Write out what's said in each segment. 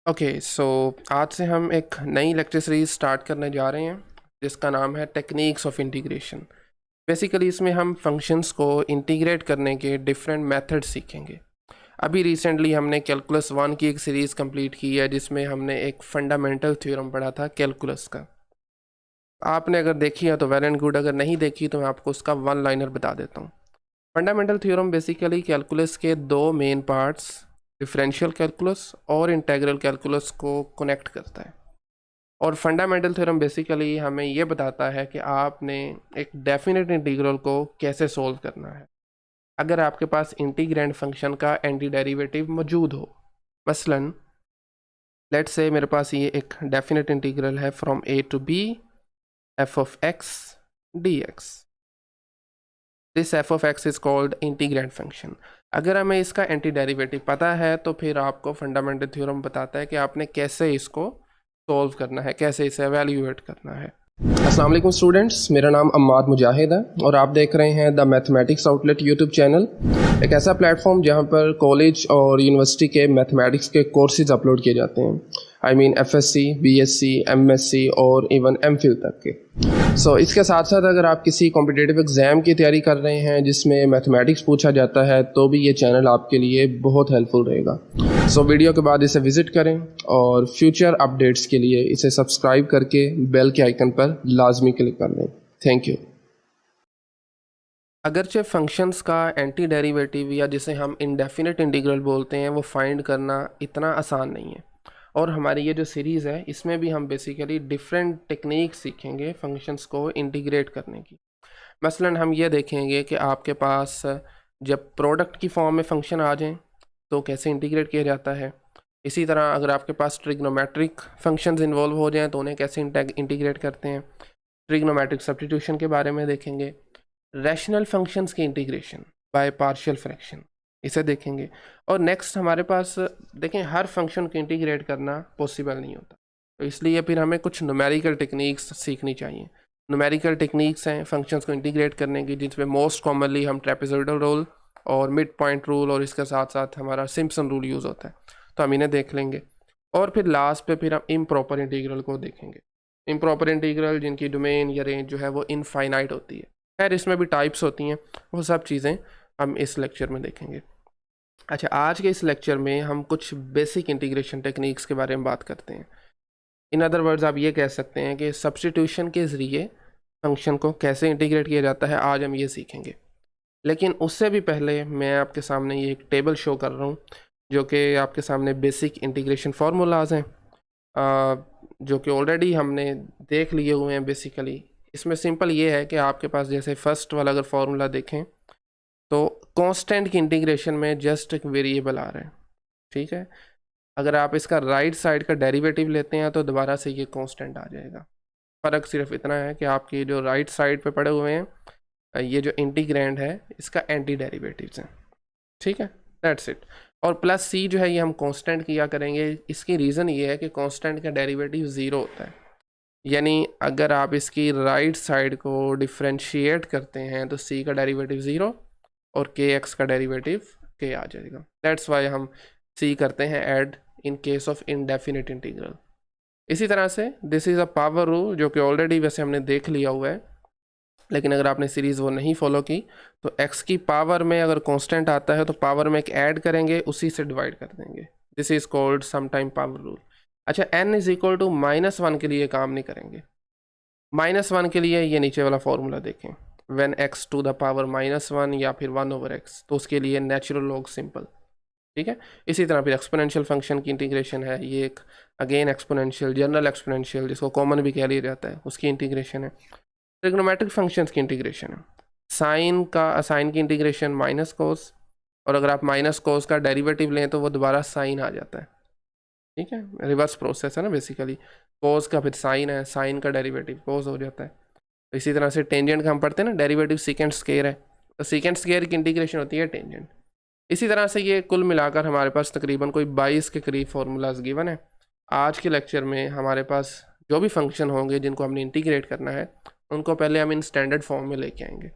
Okay so आज से हम एक नई लेक्चर सीरीज स्टार्ट करने जा रहे हैं जिसका नाम है टेक्निक्स ऑफ इंटीग्रेशन। बेसिकली इसमें हम फंक्शंस को इंटीग्रेट करने के डिफरेंट मेथड्स सीखेंगे। अभी रिसेंटली हमने कैलकुलस 1 की एक सीरीज़ कंप्लीट की है जिसमें हमने एक फंडामेंटल थ्योरम पढ़ा था कैलकुलस का। आपने अगर देखी है तो वेल एंड गुड, अगर नहीं देखी तो मैं आपको उसका वन लाइनर बता देता हूँ। फंडामेंटल थ्योरम बेसिकली कैलकुलस के दो मेन पार्ट्स डिफरेंशियल कैलकुलस और इंटीग्रल कैलकुलस को कनेक्ट करता है। और फंडामेंटल थ्योरम बेसिकली हमें ये बताता है कि आपने एक डेफिनेट इंटीग्रल को कैसे सोल्व करना है अगर आपके पास इंटीग्रैंड फंक्शन का एंटी डेरिवेटिव मौजूद हो। मसलन लेट्स से मेरे पास ये एक डेफिनेट इंटीग्रल है from a to b f of x d x. This f of x is called integrand function. अगर हमें इसका एंटी डेरिवेटिव पता है तो फिर आपको फंडामेंटल थ्योरम बताता है कि आपने कैसे इसको सॉल्व करना है, कैसे इसे एवेल्यूएट करना है। अस्सलाम वालेकुम स्टूडेंट्स, मेरा नाम अम्माद मुजाहिद है और आप देख रहे हैं the mathematics outlet YouTube channel, एक ऐसा प्लेटफॉर्म जहां पर कॉलेज और यूनिवर्सिटी के मैथमेटिक्स के कोर्सेज अपलोड किए जाते हैं। I mean FSc, BSc, MSc और इवन एमफिल तक के। इसके साथ साथ अगर आप किसी कॉम्पिटिटिव एग्ज़ाम की तैयारी कर रहे हैं जिसमें मैथमेटिक्स पूछा जाता है तो भी ये चैनल आपके लिए बहुत हेल्पफुल रहेगा। वीडियो के बाद इसे विज़िट करें और फ्यूचर अपडेट्स के लिए इसे सब्सक्राइब करके बेल के आइकन पर लाजमी क्लिक कर लें। Thank you. अगरचे फंक्शंस का एंटी डेरिवेटिव या जिसे हम इंडेफिनेट इंटीग्रल बोलते हैं वो फाइंड करना इतना आसान नहीं है, और हमारी ये जो सीरीज़ है इसमें भी हम बेसिकली डिफरेंट टेक्निक सीखेंगे फंक्शंस को इंटीग्रेट करने की। मसलन हम ये देखेंगे कि आपके पास जब प्रोडक्ट की फॉर्म में फंक्शन आ जाएं तो कैसे इंटीग्रेट किया जाता है। इसी तरह अगर आपके पास ट्रिग्नोमेट्रिक फंक्शंस इन्वॉल्व हो जाएं तो उन्हें कैसे इंटीग्रेट करते हैं। ट्रिग्नोमेट्रिक सब्स्टिट्यूशन के बारे में देखेंगे। रैशनल फंक्शंस की इंटीग्रेशन बाय पार्शियल फ्रैक्शन, इसे देखेंगे। और नेक्स्ट हमारे पास देखें, हर फंक्शन को इंटीग्रेट करना पॉसिबल नहीं होता, तो इसलिए फिर हमें कुछ न्यूमेरिकल टेक्निक्स सीखनी चाहिए। न्यूमेरिकल टेक्निक्स हैं फंक्शंस को इंटीग्रेट करने की जिसमें मोस्ट कॉमनली हम ट्रेपेजॉइडल रूल और मिड पॉइंट रूल और इसके साथ साथ हमारा सिम्पसन रूल यूज़ होता है, तो हम इन्हें देख लेंगे। और फिर लास्ट पे फिर हम इम्प्रॉपर इंटीग्रल को देखेंगे। इम्प्रॉपर इंटीग्रल जिनकी डोमेन या रेंज जो है वो इनफाइनाइट होती है। खैर इसमें भी टाइप्स होती हैं, वो सब चीज़ें हम इस लेक्चर में देखेंगे। अच्छा, आज के इस लेक्चर में हम कुछ बेसिक इंटीग्रेशन टेक्निक्स के बारे में बात करते हैं। इन अदर वर्ड्स आप ये कह सकते हैं कि सब्स्टिट्यूशन के ज़रिए फंक्शन को कैसे इंटीग्रेट किया जाता है, आज हम ये सीखेंगे। लेकिन उससे भी पहले मैं आपके सामने ये एक टेबल शो कर रहा हूँ जो कि आपके सामने बेसिक इंटीग्रेशन फार्मूलाज हैं, जो कि ऑलरेडी हमने देख लिए हुए हैं। बेसिकली इसमें सिंपल ये है कि आपके पास जैसे फर्स्ट वाला अगर फार्मूला देखें तो कांस्टेंट की इंटीग्रेशन में जस्ट एक वेरिएबल आ रहा है, ठीक है। अगर आप इसका राइट साइड का डेरिवेटिव लेते हैं तो दोबारा से ये कांस्टेंट आ जाएगा। फ़र्क सिर्फ इतना है कि आपकी जो राइट साइड पे पड़े हुए हैं ये जो इंटीग्रैंड है इसका एंटी डेरिवेटिव्स हैं, ठीक है, दैट्स इट। और प्लस सी जो है ये हम कांस्टेंट किया करेंगे। इसकी रीज़न ये है कि कांस्टेंट का डेरिवेटिव ज़ीरो होता है, यानी अगर आप इसकी राइट साइड को डिफ्रेंशिएट करते हैं तो सी का डेरिवेटिव ज़ीरो और के एक्स का डेरिवेटिव के आ जाएगा। दैट्स वाई हम सी करते हैं add in case of indefinite integral. इसी तरह से this is a power rule जो कि ऑलरेडी वैसे हमने देख लिया हुआ है, लेकिन अगर आपने सीरीज़ वो नहीं फॉलो की तो एक्स की पावर में अगर कांस्टेंट आता है तो पावर में एक ऐड करेंगे, उसी से डिवाइड कर देंगे। This is called some time power rule. अच्छा, n इज इक्वल टू -1 के लिए काम नहीं करेंगे। -1 के लिए ये नीचे वाला फॉर्मूला देखें, when x to the power -1 या फिर 1/x, तो उसके लिए नेचुरल लॉग सिंपल, ठीक है। इसी तरह फिर एक्सपोनेंशियल फंक्शन की इंटीग्रेशन है, ये एक अगेन एक्सपोनेंशियल, जनरल एक्सपोनेंशियल जिसको कॉमन भी कह लिया जाता है, उसकी इंटीग्रेशन है। ट्रिग्नोमेट्रिक फंक्शंस की इंटीग्रेशन है, साइन की इंटीग्रेशन माइनस कोस, और अगर आप माइनस कोस का डेरिवेटिव लें तो वो दोबारा साइन आ जाता है, ठीक है। रिवर्स प्रोसेस है ना बेसिकली, कोस का फिर साइन है, साइन का डेरिवेटिव कोस हो जाता है। तो इसी तरह से टेंजेंट का हम पढ़ते हैं ना, डेरिवेटिव सीकेंट स्क्वायर है, तो सीकेंट स्क्वायर की इंटीग्रेशन होती है टेंजेंट। इसी तरह से ये कुल मिलाकर हमारे पास तकरीबन कोई 22 के करीब फार्मूलाज गिवन है। आज के लेक्चर में हमारे पास जो भी फंक्शन होंगे जिनको हमने इंटीग्रेट करना है उनको पहले हम इन स्टैंडर्ड फॉर्म में लेके आएंगे,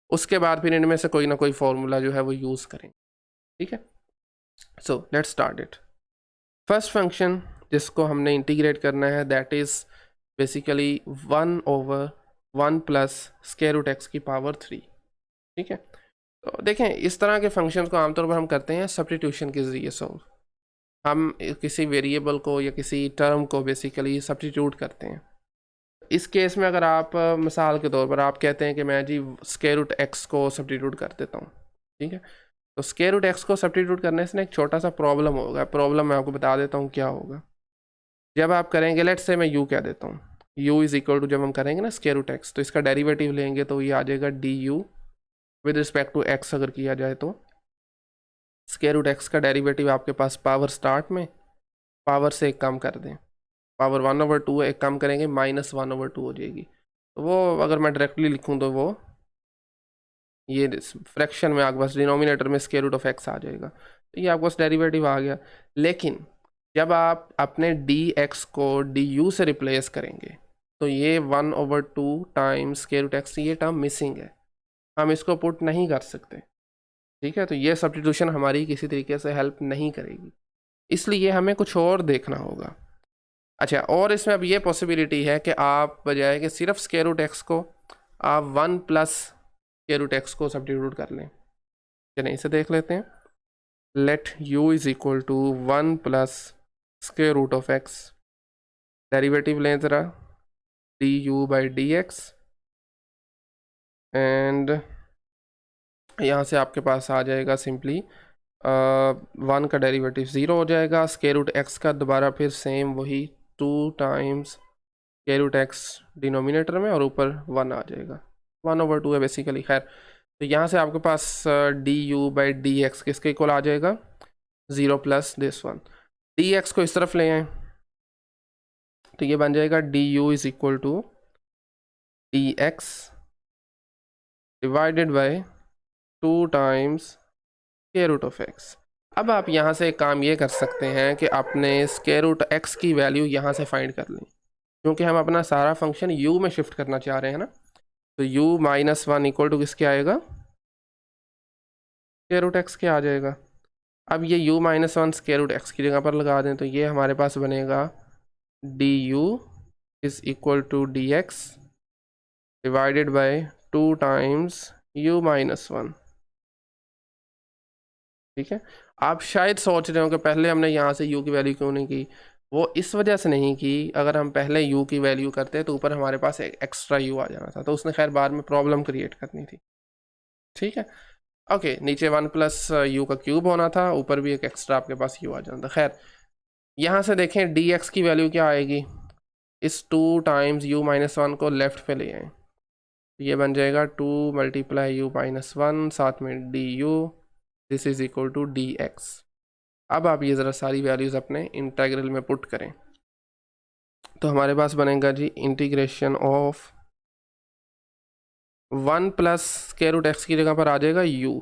उसके बाद फिर इनमें से कोई ना कोई फार्मूला जो है वो यूज़ करेंगे, ठीक है। So let's start it. First function जिसको हमने इंटीग्रेट करना है, that is basically 1/1 plus square root x की पावर 3। ठीक है, तो देखें इस तरह के फंक्शंस को आमतौर पर हम करते हैं सब्स्टिट्यूशन के ज़रिए सॉल्व। हम किसी वेरिएबल को या किसी टर्म को बेसिकली सब्स्टिट्यूट करते हैं। इस केस में अगर आप मिसाल के तौर पर आप कहते हैं कि मैं जी स्क्वायर रूट एक्स को सब्स्टिट्यूट कर देता हूँ, ठीक है, तो स्क्वायर रूट एक्स को सब्स्टिट्यूट करने से ना एक छोटा सा प्रॉब्लम होगा। प्रॉब्लम मैं आपको बता देता हूँ क्या होगा। जब आप करेंगे, लेट्स से मैं यू कह देता हूँ, यू इज़ इक्वल टू, जब हम करेंगे ना स्क्वायर रूट एक्स, तो इसका डेरिवेटिव लेंगे तो ये आ जाएगा d u with respect to x. अगर किया जाए तो स्क्वायर रूट एक्स का डेरिवेटिव आपके पास पावर स्टार्ट में, पावर से एक कम कर दें, पावर 1/2 एक कम करेंगे -1/2 हो जाएगी। तो वो अगर मैं डायरेक्टली लिखूँ तो वो ये फ्रैक्शन में आपके पास डिनोमिनेटर में स्क्वायर रूट ऑफ एक्स आ जाएगा। तो ये आपके पास डेरिवेटिव आ गया। लेकिन जब आप अपने डी एक्स को डी यू से रिप्लेस करेंगे तो ये 1/2 टाइम्स स्क्वायर रूट एक्स, ये टर्म मिसिंग है, हम इसको पुट नहीं कर सकते। ठीक है, तो ये सब्स्टिट्यूशन हमारी किसी तरीके से हेल्प नहीं करेगी, इसलिए हमें कुछ और देखना होगा। अच्छा, और इसमें अब ये पॉसिबिलिटी है कि आप बजाय कि सिर्फ स्क्वायर रूट एक्स को आप 1 प्लस स्क्वायर रूट एक्स को सब्स्टिट्यूट कर लें। चलिए इसे देख लेते हैं। Let u is equal to 1 plus square root of x, derivative लें ज़रा, d u by d x, and यहाँ से आपके पास आ जाएगा सिंपली 1 का डेरिवेटिव 0 हो जाएगा, स्क्वायर रूट एक्स का दोबारा फिर सेम वही 2 times square root x denominator में और ऊपर 1 आ जाएगा, 1/2 है बेसिकली। खैर, तो यहाँ से आपके पास d u by d x किसके इक्वल आ जाएगा, 0 प्लस दिस 1। डी एक्स को इस तरफ ले आए तो ये बन जाएगा d u is equal to d x divided by 2 times square root of x. अब आप यहाँ से एक काम ये कर सकते हैं कि अपने स्क्वायर रूट एक्स की वैल्यू यहाँ से फाइंड कर लें, क्योंकि हम अपना सारा फंक्शन u में शिफ्ट करना चाह रहे हैं ना। तो u -1 इक्वल टू किसके आएगा, स्क्वायर रूट एक्स के आ जाएगा। अब ये u -1 स्क्वायर रूट एक्स की जगह पर लगा दें तो ये हमारे पास बनेगा d u is equal to d x divided by 2 times u -1। ठीक है, आप शायद सोच रहे हो कि पहले हमने यहाँ से u की वैल्यू क्यों नहीं की। वो इस वजह से नहीं की, अगर हम पहले u की वैल्यू करते तो ऊपर हमारे पास एक एक्स्ट्रा u आ जाना था, तो उसने खैर बाद में प्रॉब्लम क्रिएट करनी थी। ठीक है, ओके, नीचे 1 प्लस यू का क्यूब होना था, ऊपर भी एक एक्स्ट्रा आपके पास u आ जाना था। खैर, यहाँ से देखें dx की वैल्यू क्या आएगी, इस 2 टाइम्स u -1 को लेफ्ट पे ले आए, ये बन जाएगा 2 × u -1 साथ में d u, this is equal to d x. अब आप ये ज़रा सारी वैल्यूज़ अपने इंटीग्रल में पुट करें तो हमारे पास बनेगा जी integration of 1 plus square root x की जगह पर आ जाएगा u,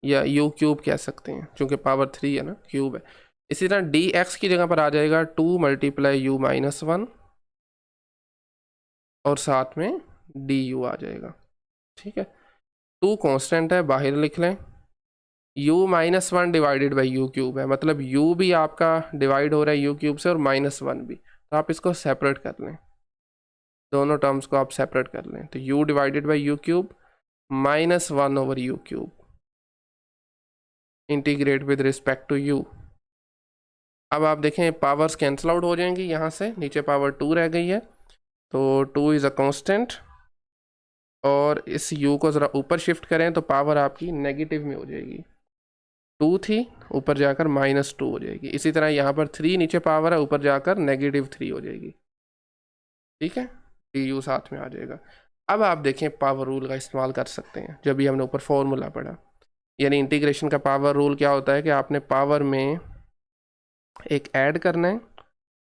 या u क्यूब कह सकते हैं क्योंकि पावर 3 है ना, क्यूब है। इसी तरह डी एक्स की जगह पर आ जाएगा 2 × u -1 और साथ में डी यू आ जाएगा। ठीक है, 2 कांस्टेंट है, बाहर लिख लें, u -1 divided by u cube है, मतलब u भी आपका डिवाइड हो रहा है यू क्यूब से और -1 भी, तो आप इसको सेपरेट कर लें, दोनों टर्म्स को आप सेपरेट कर लें। तो u divided by u cube -1/u cube integrate with respect to u। अब आप देखें पावर्स कैंसिल आउट हो जाएंगी, यहाँ से नीचे पावर 2 रह गई है, तो 2 इज़ अ कांस्टेंट, और इस u को ज़रा ऊपर शिफ्ट करें तो पावर आपकी नेगेटिव में हो जाएगी, 2 थी ऊपर जाकर -2 हो जाएगी। इसी तरह यहाँ पर 3 नीचे पावर है, ऊपर जाकर -3 हो जाएगी। ठीक है, डी यू साथ में आ जाएगा। अब आप देखें पावर रूल का इस्तेमाल कर सकते हैं, जब भी हमने ऊपर फॉर्मूला पढ़ा, यानी इंटीग्रेशन का पावर रूल क्या होता है कि आपने पावर में एक ऐड करना है,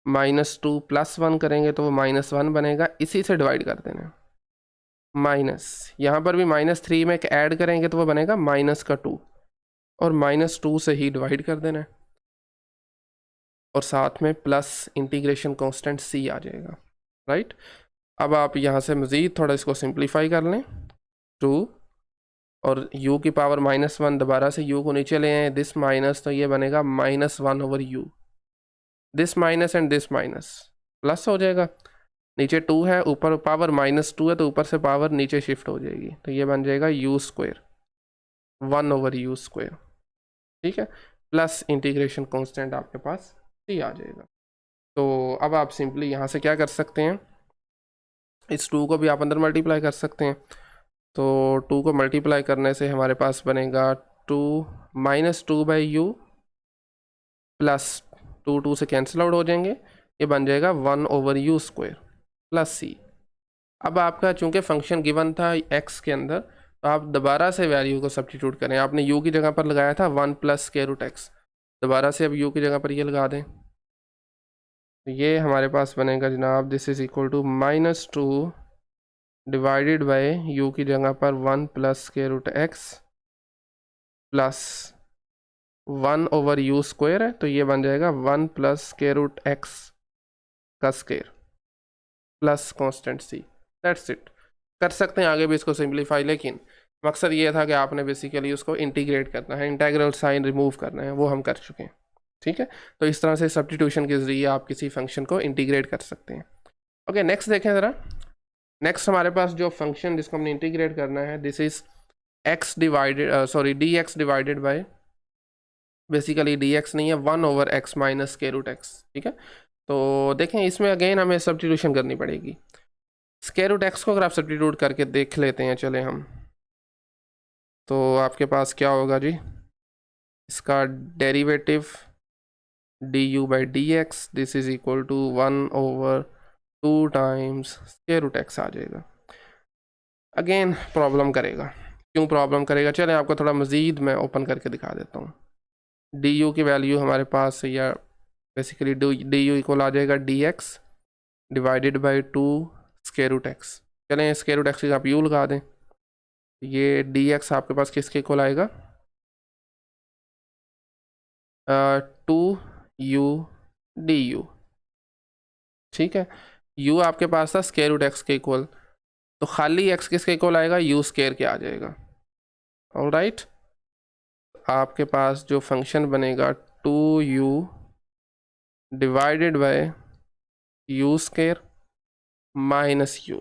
-2 + 1 करेंगे तो वो -1 बनेगा, इसी से डिवाइड कर देना, माइनस यहाँ पर भी -3 में एक ऐड करेंगे तो वो बनेगा -2 और -2 से ही डिवाइड कर देना है, और साथ में प्लस इंटीग्रेशन कांस्टेंट c आ जाएगा। राइट, अब आप यहाँ से मज़ीद थोड़ा इसको सिंप्लीफाई कर लें, 2 और u की पावर -1, दोबारा से u को नीचे ले आए, दिस माइनस, तो ये बनेगा -1/u। This minus and this minus plus हो जाएगा, नीचे 2 है, ऊपर पावर -2 है तो ऊपर से पावर नीचे शिफ्ट हो जाएगी, तो ये बन जाएगा यू स्क्वायर, 1/u², ठीक है, प्लस इंटीग्रेशन कांस्टेंट आपके पास c आ जाएगा। तो अब आप सिंपली यहाँ से क्या कर सकते हैं, इस 2 को भी आप अंदर मल्टीप्लाई कर सकते हैं, तो 2 को मल्टीप्लाई करने से हमारे पास बनेगा 2 -2/u प्लस 2 से कैंसिल आउट हो जाएंगे, ये बन जाएगा 1/u² प्लस c। अब आपका चूंकि फंक्शन गिवन था x के अंदर, तो आप दोबारा से वैल्यू को सब्स्टिट्यूट करें, आपने u की जगह पर लगाया था 1 + √x, दोबारा से अब u की जगह पर ये लगा दें, तो ये हमारे पास बनेगा जनाब, this is equal to -2 divided by u की जगह पर 1 + √x प्लस 1/u² है, तो ये बन जाएगा 1 + √x का square plus constant c। That's it. कर सकते हैं आगे भी इसको सिंप्लीफाई, लेकिन मकसद ये था कि आपने बेसिकली उसको इंटीग्रेट करना है, इंटीग्रल साइन रिमूव करना है, वो हम कर चुके हैं, ठीक है। तो इस तरह से सब्स्टिट्यूशन के ज़रिए आप किसी फंक्शन को इंटीग्रेट कर सकते हैं। ओके, नेक्स्ट देखें ज़रा। नेक्स्ट हमारे पास जो फंक्शन जिसको हमने इंटीग्रेट करना है, this is dx divided bye, basically dx नहीं है, 1/x - √x, ठीक है। तो देखें इसमें अगेन हमें सब्स्टिट्यूशन करनी पड़ेगी, √x को अगर आप सब्स्टिट्यूट करके देख लेते हैं, चले हम, तो आपके पास क्या होगा जी, इसका derivative du/dx, this is equal to 1/2 times √x आ जाएगा। अगेन प्रॉब्लम करेगा, क्यों प्रॉब्लम करेगा, चलें आपको थोड़ा मज़ीद मैं ओपन करके दिखा देता हूँ। du की वैल्यू हमारे पास, या बेसिकली du इक्वल आ जाएगा dx डिवाइडेड बाई 2 √x। चलें √x की आप u लगा दें, ये dx आपके पास किसके इक्वल आएगा, 2u du, ठीक है। u आपके पास था √x के इक्वल, तो खाली x किसके इक्वल आएगा, u² के आ जाएगा। ऑलराइट, आपके पास जो फंक्शन बनेगा 2u divided by u² minus u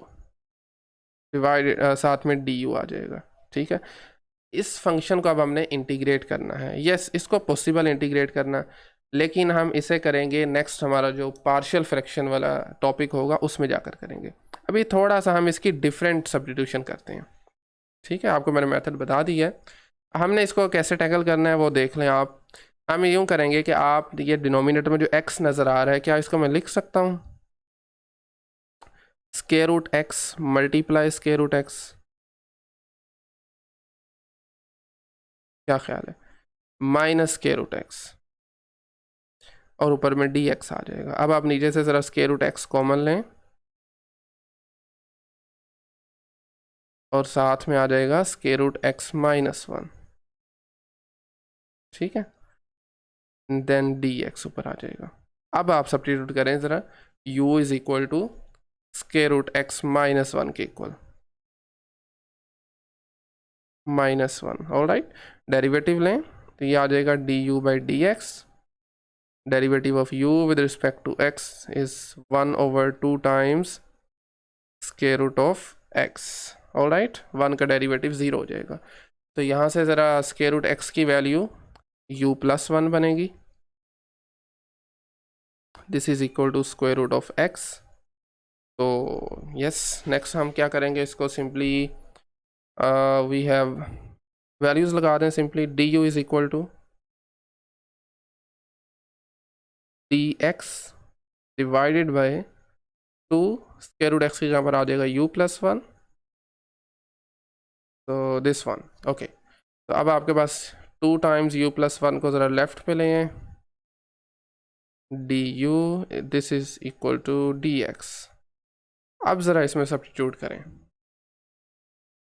divided, साथ में du आ जाएगा, ठीक है। इस फंक्शन को अब हमने इंटीग्रेट करना है, यस इसको पॉसिबल इंटीग्रेट करना, लेकिन हम इसे करेंगे नेक्स्ट हमारा जो पार्शियल फ्रैक्शन वाला टॉपिक होगा उसमें जाकर करेंगे। अभी थोड़ा सा हम इसकी डिफरेंट सब्स्टिट्यूशन करते हैं, ठीक है। आपको मैंने मेथड बता दी है, हमने इसको कैसे टैकल करना है वो देख लें आप। हम यूँ करेंगे कि आप ये डिनोमिनेटर में जो x नज़र आ रहा है, क्या इसको मैं लिख सकता हूँ √x मल्टीप्लाई √x, क्या ख्याल है, माइनस √x और ऊपर में dx आ जाएगा। अब आप नीचे से ज़रा √x कॉमन लें और साथ में आ जाएगा √x - 1, ठीक है, देन dx ऊपर आ जाएगा। अब आप सब्स्टिट्यूट करें ज़रा, u is equal to √x - 1 के इक्वल, -1, ऑलराइट। डेरिवेटिव लें तो ये आ जाएगा du/dx, derivative of u with respect to x is 1/2 times √x, alright. 1 का डेरिवेटिव 0 हो जाएगा, तो यहाँ से ज़रा √x की वैल्यू u+1 बनेगी, this is equal to √x। तो यस, नेक्स्ट हम क्या करेंगे, इसको सिंपली वी हैव वैल्यूज़ लगा दें, simply du is equal to dx divided by 2 √x की जहाँ पर आ जाएगा u+1, तो दिस वन, ओके। तो अब आपके पास 2 टाइम्स u+1 को ज़रा लेफ्ट पे ले आए, du this is equal to dx। अब ज़रा इसमें सब्स्टिट्यूट करें,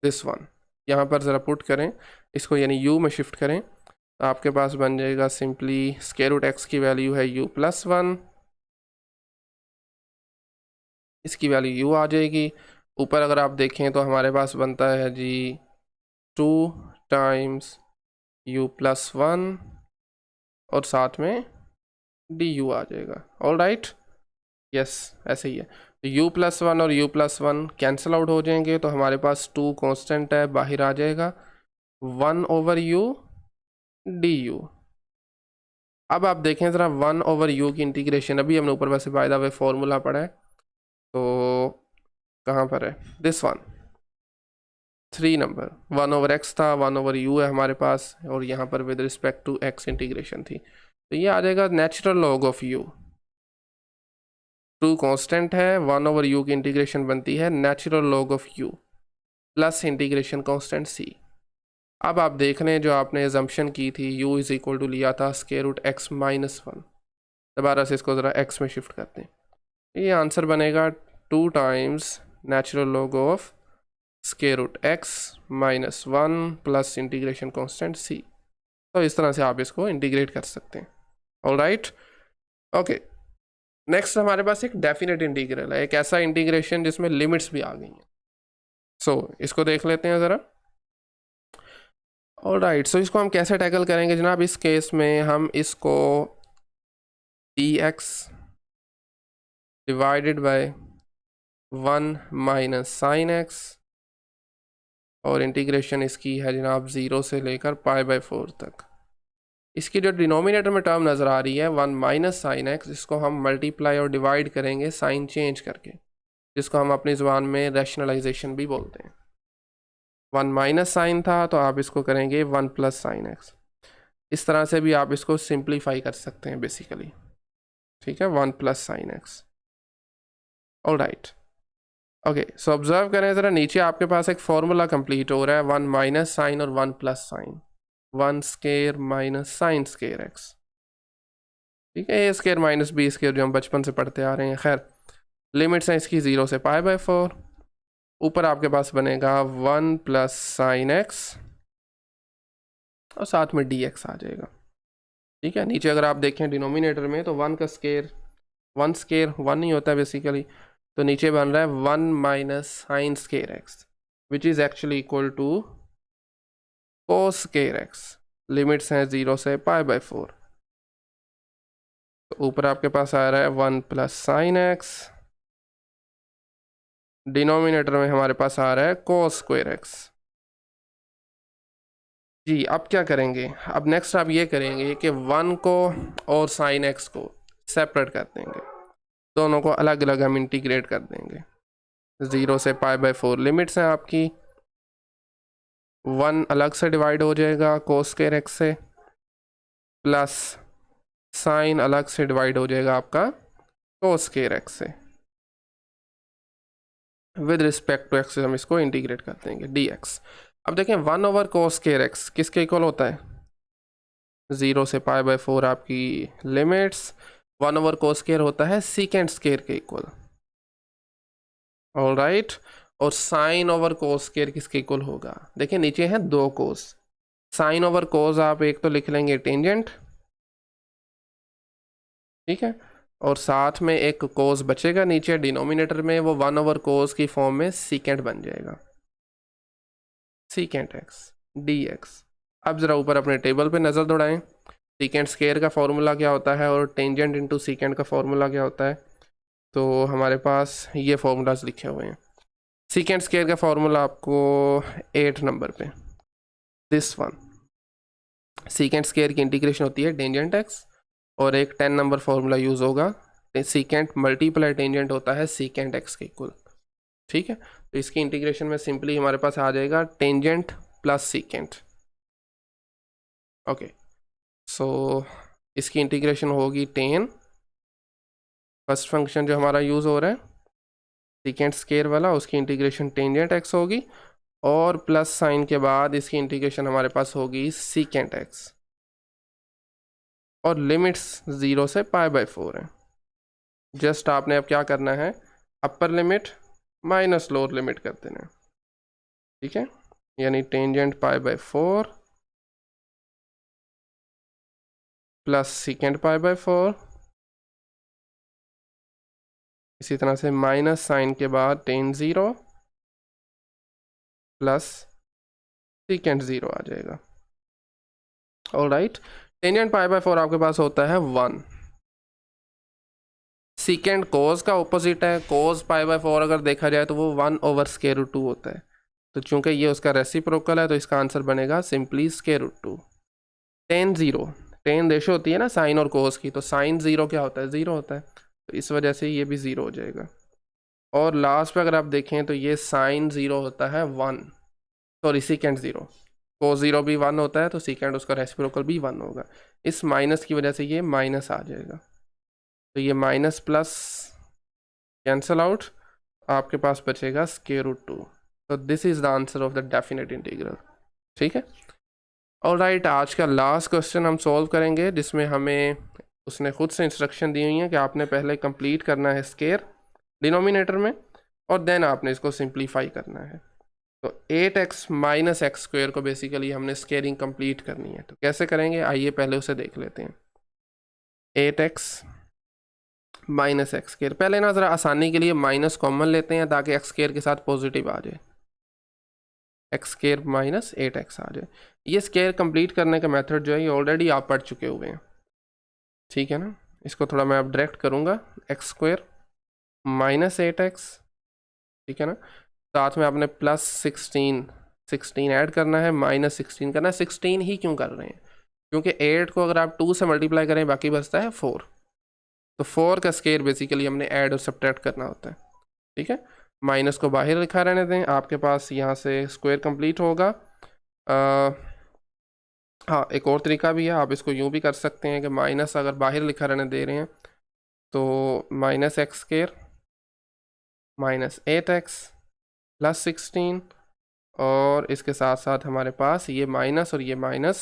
दिस वन यहाँ पर ज़रा पुट करें इसको, यानी u में शिफ्ट करें, तो आपके पास बन जाएगा सिंपली √x की वैल्यू है u+1, इसकी वैल्यू u आ जाएगी। ऊपर अगर आप देखें तो हमारे पास बनता है जी 2 टाइम्स u+1 और साथ में डी यू आ जाएगा। ऑल राइट, यस ऐसे ही है। तो u प्लस वन और u plus one cancel out हो जाएंगे, तो हमारे पास 2 कांस्टेंट है, बाहर आ जाएगा 1 ओवर u डी यू। अब आप देखें ज़रा 1 ओवर u की इंटीग्रेशन, अभी हमने ऊपर वैसे बाय द वे फॉर्मूला पढ़ा है, तो कहाँ पर है this one 3 number, 1 over x था, 1 ओवर u है हमारे पास, और यहाँ पर with respect to x integration थी, तो ये आ जाएगा natural log of u। 2 constant है, 1 ओवर u की इंटीग्रेशन बनती है natural log of u plus integration constant c। अब आप देख लें जो आपने एजम्पशन की थी u इज इक्वल टू लिया था square root x minus one, दोबारा से इसको ज़रा x में शिफ्ट करते हैं, ये आंसर बनेगा 2 times natural log of square root x minus one plus integration constant c। तो इस तरह से आप इसको इंटीग्रेट कर सकते हैं। All right, okay. नेक्स्ट हमारे पास एक डेफिनेट इंटीग्रल है, एक ऐसा इंटीग्रेशन जिसमें लिमिट्स भी आ गई हैं। सो इसको देख लेते हैं ज़रा। ऑल राइट, सो इसको हम कैसे टैकल करेंगे जनाब? इस केस में हम इसको dx divided bye 1 minus sine x, और इंटीग्रेशन इसकी है जनाब 0 से लेकर π/4 तक। इसकी जो डिनोमिनेटर में टर्म नज़र आ रही है 1 माइनस साइन एक्स, इसको हम मल्टीप्लाई और डिवाइड करेंगे साइन चेंज करके, जिसको हम अपनी ज़ुबान में रैशनलाइजेशन भी बोलते हैं। 1 माइनस साइन था तो आप इसको करेंगे 1 प्लस साइन एक्स। इस तरह से भी आप इसको सिंप्लीफाई कर सकते हैं बेसिकली, ठीक है, 1 plus sine x. All right, okay. So observe करें ज़रा, नीचे आपके पास एक फॉर्मूला कंप्लीट हो रहा है 1 माइनस साइन और 1 plus sign, 1 square minus sine square x, ठीक है, ए स्केयर माइनस बी स्केयर जो हम बचपन से पढ़ते आ रहे हैं। खैर, लिमिट्स हैं इसकी 0 से π/4, ऊपर आपके पास बनेगा 1 प्लस साइन एक्स और साथ में डी एक्स आ जाएगा, ठीक है। नीचे अगर आप देखें डिनोमिनेटर में तो 1 का स्केयर 1 स्केयर 1 नहीं होता बेसिकली, तो नीचे बन रहा है 1 minus sine square x which is actually equal to cos square x. Limits हैं 0 से π/4, तो ऊपर आपके पास आ रहा है 1 प्लस साइन एक्स, डिनोमिनेटर में हमारे पास आ रहा है कोस स्क्वायर एक्स। जी, अब क्या करेंगे? अब नेक्स्ट आप ये करेंगे कि 1 को और साइन एक्स को सेपरेट कर देंगे, दोनों को अलग अलग हम इंटीग्रेट कर देंगे। 0 से π/4 लिमिट्स हैं आपकी, 1 अलग से डिवाइड हो जाएगा कोस स्क्वायर एक्स से, प्लस साइन अलग से डिवाइड हो जाएगा आपका कोस स्क्वायर एक्स से। विद रिस्पेक्ट टू एक्स हम इसको इंटीग्रेट कर देंगे dx। अब देखें 1 ओवर कोस स्क्वायर एक्स किसके इक्वल होता है? 0 से π/4 आपकी लिमिट्स, 1 ओवर कोस स्क्वायर होता है सीकेंड स्क्वायर के इक्वल। ऑल राइट, और साइन ओवर कोस स्क्वायर किसके इक्वल होगा? देखिए नीचे हैं 2 कोस, साइन ओवर कोस आप एक तो लिख लेंगे टेंजेंट, ठीक है, और साथ में एक कोस बचेगा नीचे डिनोमिनेटर में, वो 1 ओवर कोस की फॉर्म में सीकेंट बन जाएगा, सीकेंट एक्स dx। अब ज़रा ऊपर अपने टेबल पे नज़र दौड़ाएं, सीकेंट स्क्वायर का फॉर्मूला क्या होता है और टेंजेंट इनटू सीकेंट का फॉर्मूला क्या होता है, तो हमारे पास ये फॉर्मूलाज लिखे हुए हैं। सीकेंट स्क्वायर का फॉर्मूला आपको 8 नंबर पे, दिस वन, सीकेंट स्क्वायर की इंटीग्रेशन होती है टेंजेंट एक्स, और एक 10 नंबर फॉर्मूला यूज़ होगा, सीकेंट मल्टीप्लाई टेंजेंट होता है सीकेंट एक्स के इक्वल, ठीक है। तो इसकी इंटीग्रेशन में सिंपली हमारे पास आ जाएगा टेंजेंट प्लस सीकेंट। ओके, सो इसकी इंटीग्रेशन होगी टेन, फर्स्ट फंक्शन जो हमारा यूज़ हो रहा है सीकेंट स्क्वायर वाला, उसकी इंटीग्रेशन टेंजेंट एक्स होगी, और प्लस साइन के बाद इसकी इंटीग्रेशन हमारे पास होगी सीकेंट एक्स, और लिमिट्स 0 से π/4 है। जस्ट आपने अब क्या करना है, upper limit minus lower limit कर देना, ठीक है, यानी टेंजेंट π/4 प्लस सीकेंट π/4, इसी तरह से माइनस साइन के बाद टेन 0 प्लस सीकेंट 0 आ जाएगा। ऑल राइट, टेंजेंट π/4 आपके पास होता है 1, सीकेंड कोस का ऑपोजिट है, कोस पाई बाय 4 अगर देखा जाए तो वो 1/√2 होता है। तो चूंकि ये उसका रेसिप्रोकल है तो इसका आंसर बनेगा simply √2। Ten zero, ten ratio होती है ना साइन और कोस की, तो साइन जीरो क्या होता है, जीरो होता है, तो इस वजह से ये भी जीरो हो जाएगा। और लास्ट पे अगर आप देखें तो ये साइन जीरो होता है 1, सॉरी सीकेंड जीरो, कोस जीरो भी 1 होता है तो सीकेंड उसका रेसिप्रोकल भी 1 होगा। इस माइनस की वजह से ये माइनस आ जाएगा, तो ये माइनस प्लस कैंसल आउट, आपके पास बचेगा √2। तो this is the answer of the definite integral. ठीक है, ऑलराइट, आज का लास्ट क्वेश्चन हम सॉल्व करेंगे जिसमें हमें उसने खुद से इंस्ट्रक्शन दी हुई है कि आपने पहले कंप्लीट करना है स्केयर डिनोमिनेटर में और देन आपने इसको सिंप्लीफाई करना है। तो 8x माइनस एक्स स्क्वेयर को बेसिकली हमने स्केयरिंग कंप्लीट करनी है, तो कैसे करेंगे आइए पहले उसे देख लेते हैं। 8x माइनस एक्स स्केयर, पहले ना ज़रा आसानी के लिए माइनस कॉमन लेते हैं ताकि एक्स स्केयर के साथ पॉजिटिव आ जाए, एक्स स्केयर माइनस 8x आ जाए। ये स्केयर कंप्लीट करने का मेथड जो है ये ऑलरेडी आप पढ़ चुके हुए हैं, ठीक है ना। इसको थोड़ा मैं अब डायरेक्ट करूँगा, एक्स स्क्वेयर माइनस 8x, ठीक है ना, साथ में आपने प्लस 16 ऐड करना है, माइनस 16 करना है। 16 ही क्यों कर रहे हैं, क्योंकि 8 को अगर आप 2 से मल्टीप्लाई करें बाकी बचता है 4, तो 4 का स्केयर बेसिकली हमने ऐड और सब्ट्रैक्ट करना होता है, ठीक है। माइनस को बाहर लिखा रहने दें, आपके पास यहाँ से स्क्वायर कंप्लीट होगा। हाँ, एक और तरीका भी है, आप इसको यूँ भी कर सकते हैं कि माइनस अगर बाहर लिखा रहने दे रहे हैं तो minus x square minus 8x plus 16, और इसके साथ साथ हमारे पास ये माइनस और ये माइनस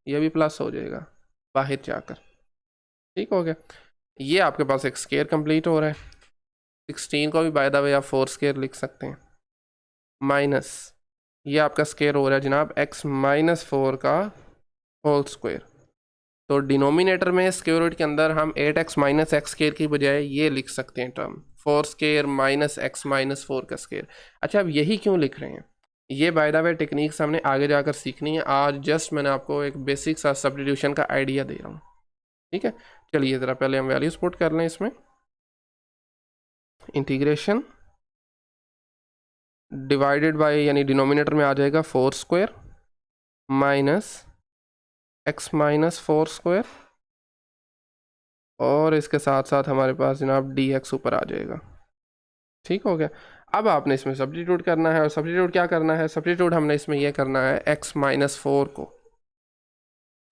ये भी प्लस हो जाएगा बाहर जाकर, ठीक हो गया। ये आपके पास एक स्केयर कंप्लीट हो रहा है। 16 को भी बाय द वे आप 4 स्केयर लिख सकते हैं, माइनस ये आपका स्केयर हो रहा है जनाब x माइनस 4 का होल स्क्वायर। तो डिनोमिनेटर में स्क्वायर रूट के अंदर हम 8x माइनस एक्स स्केयर की बजाय ये लिख सकते हैं term 4 square minus x minus 4 का स्केयर। अच्छा, अब यही क्यों लिख रहे हैं, ये बाय द वे टेक्निक्स हमने आगे जाकर सीखनी है, आज जस्ट मैंने आपको एक बेसिक सा सब्स्टिट्यूशन का आइडिया दे रहा हूँ, ठीक है। चलिए ज़रा पहले हम वैल्यूज पुट कर लें इसमें। इंटीग्रेशन डिवाइडेड बाय, यानी डिनोमिनेटर में आ जाएगा 4 square minus x minus 4 square, और इसके साथ साथ हमारे पास जनाब dx ऊपर आ जाएगा, ठीक हो गया। अब आपने इसमें सब्स्टिट्यूट करना है, और सब्स्टिट्यूट क्या करना है, सब्स्टिट्यूट हमने इसमें यह करना है x माइनस 4 को।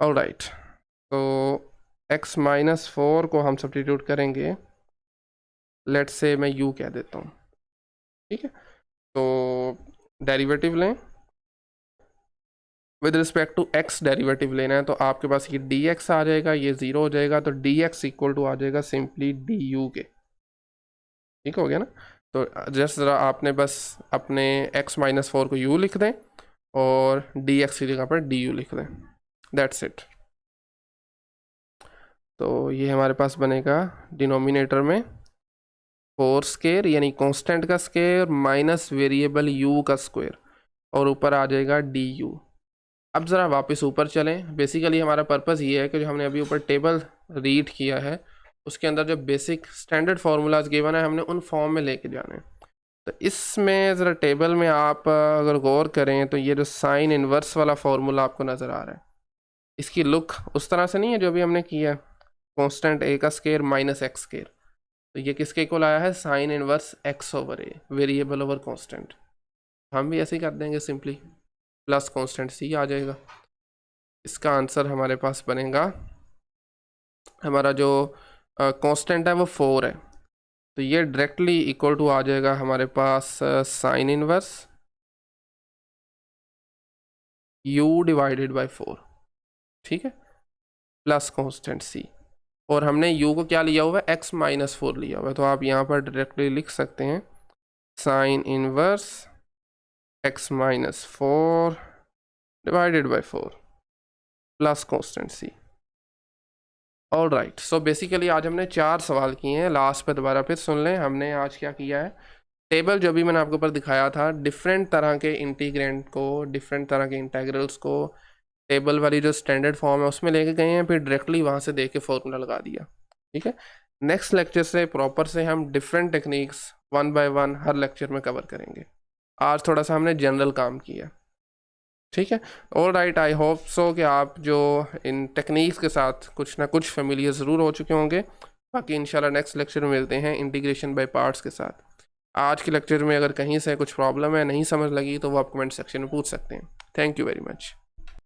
ऑलराइट, तो x माइनस 4 को हम सब्स्टिट्यूट करेंगे, लेट्स से मैं u कह देता हूँ, ठीक है। तो डेरिवेटिव लें, with respect to x derivative लेना है, तो आपके पास ये dx आ जाएगा, ये 0 हो जाएगा, तो dx इक्वल टू आ जाएगा सिंपली du के, ठीक हो गया ना। तो जस्ट ज़रा आपने बस अपने x माइनस 4 को u लिख दें और dx की जगह पर du लिख दें, दैट्स इट। तो ये हमारे पास बनेगा डिनोमिनेटर में 4 स्क्वायर यानी कांस्टेंट का स्क्वायर माइनस वेरिएबल u का स्क्वायर, और ऊपर आ जाएगा du। अब ज़रा वापस ऊपर चलें, बेसिकली हमारा पर्पज़ ये है कि जो हमने अभी ऊपर टेबल रीड किया है उसके अंदर जो बेसिक स्टैंडर्ड फार्मूलाज गिवन है हमने उन फॉर्म में लेके जाने हैं। तो इसमें ज़रा टेबल में आप अगर गौर करें तो ये जो साइन इन्वर्स वाला फार्मूला आपको नज़र आ रहा है, इसकी लुक उस तरह से नहीं है जो भी हमने किया, कांस्टेंट a का स्क्वायर माइनस एक्स स्क्वायर, तो ये किसके इक्वल आया है, sign inverse x over a, variable over constant. हम भी ऐसे ही कर देंगे सिंपली, प्लस कांस्टेंट c आ जाएगा। इसका आंसर हमारे पास बनेगा, हमारा जो कांस्टेंट है वो 4 है, तो ये डायरेक्टली इक्वल टू आ जाएगा हमारे पास sine inverse u divided by 4, ठीक है, प्लस कांस्टेंट c, और हमने u को क्या लिया हुआ है, x माइनस 4 लिया हुआ है, तो आप यहाँ पर डायरेक्टली लिख सकते हैं sine inverse x minus 4 divided by 4 plus constant c। All right, so basically आज हमने 4 सवाल किए हैं, लास्ट पे दोबारा फिर सुन लें। हमने आज क्या किया है, टेबल जो भी मैंने आपके ऊपर दिखाया था, डिफरेंट तरह के इंटीग्रेंट को, डिफरेंट तरह के इंटेग्रल्स को टेबल वाली जो स्टैंडर्ड फॉर्म है उसमें लेके गए हैं, फिर डायरेक्टली वहाँ से देख के फॉर्मूला लगा दिया, ठीक है। नेक्स्ट लेक्चर से प्रॉपर से हम different techniques one by one her lecture में कवर करेंगे। आज थोड़ा सा हमने जनरल काम किया, ठीक है। All right, I hope so कि आप जो इन टेक्निक्स के साथ कुछ ना कुछ फेमिलियर ज़रूर हो चुके होंगे। बाकी इंशाल्लाह नेक्स्ट लेक्चर में मिलते हैं इंटीग्रेशन बाय पार्ट्स के साथ। आज के लेक्चर में अगर कहीं से कुछ प्रॉब्लम है, नहीं समझ लगी, तो वो आप कमेंट सेक्शन में पूछ सकते हैं। Thank you very much.